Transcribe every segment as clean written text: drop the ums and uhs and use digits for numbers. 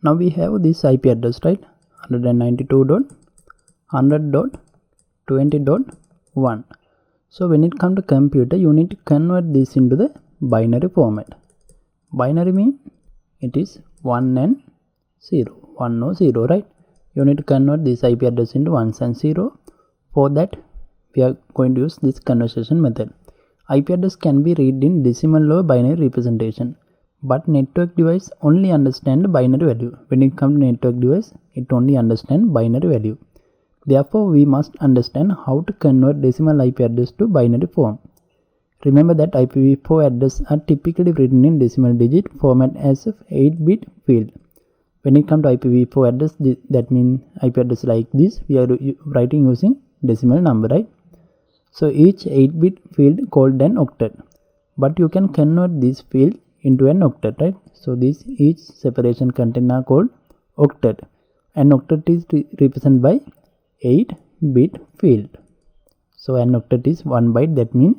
Now we have this IP address, right? 192.100.20.1. So when it comes to computer, you need to convert this into the binary format. Binary means it is 1 and 0, 1 or 0, right? You need to convert this IP address into 1s and 0. For that, we are going to use this conversion method. IP address can be read in decimal or binary representation, but network device only understand binary value. When it comes to network device, it only understand binary value. Therefore, we must understand how to convert decimal IP address to binary form. Remember that IPv4 address are typically written in decimal digit format as an 8-bit field. When it comes to IPv4 address, that means IP address like this, we are writing using decimal number, right? So each 8-bit field called an octet, but you can convert this field into an octet, right? So this each separation content are called octet. An octet is represented by 8-bit field. So an octet is 1 byte, that means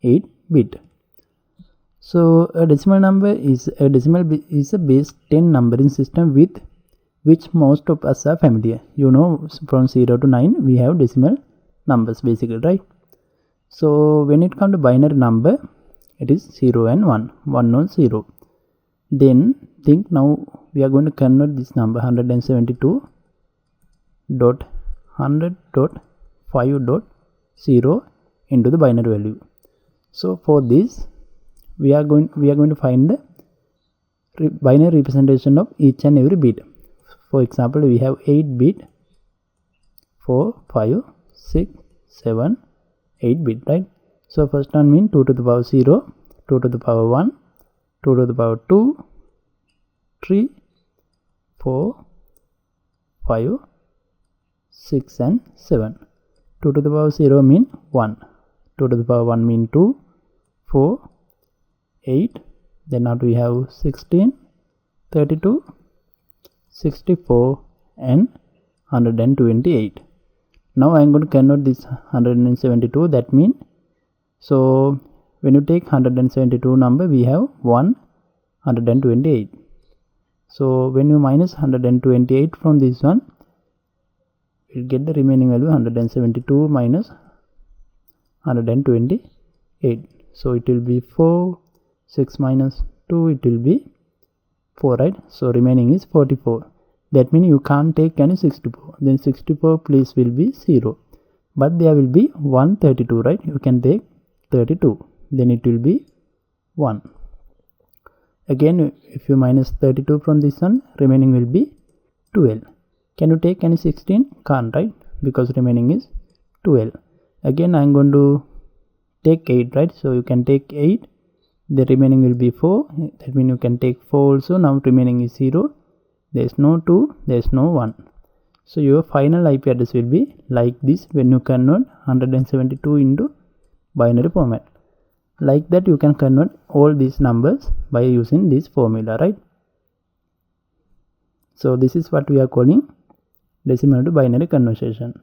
8-bit. So a decimal number is a base 10 numbering system with which most of us are familiar. You know, from 0 to 9 we have decimal numbers basically, right? So when it comes to binary number, it is 0 and 1, 1 or 0. Then think now we are going to convert this number 172.100.5.0 into the binary value. So for this we are going to find the binary representation of each and every bit. For example, we have 8 bit, 4, 5, 6, 7, 8 bit, right? So first one means 2 to the power 0, 2 to the power 1, 2 to the power 2, 3, 4, 5, 6 and 7. 2 to the power 0 means 1, 2 to the power 1 means 2, 4, 8, then now we have 16, 32, 64 and 128. Now I am going to convert this 172, that means, so when you take 172 number, we have 128. So when you minus 128 from this one, you will get the remaining value 172 minus 128. So it will be 4, 6 minus 2, it will be 4, right? So remaining is 44. That means you can't take any 64. Then 64 place will be 0. But there will be 132, right? You can take 32. Then it will be 1. Again, if you minus 32 from this one, remaining will be 12. Can you take any 16? Can't, right? Because remaining is 12. Again, I am going to take 8, right? So you can take 8. The remaining will be 4. That means you can take 4 also. Now remaining is 0. There is no 2. There is no 1. So your final IP address will be like this when you convert 172 into binary format. Like that you can convert all these numbers by using this formula, right? So this is what we are calling decimal to binary conversion.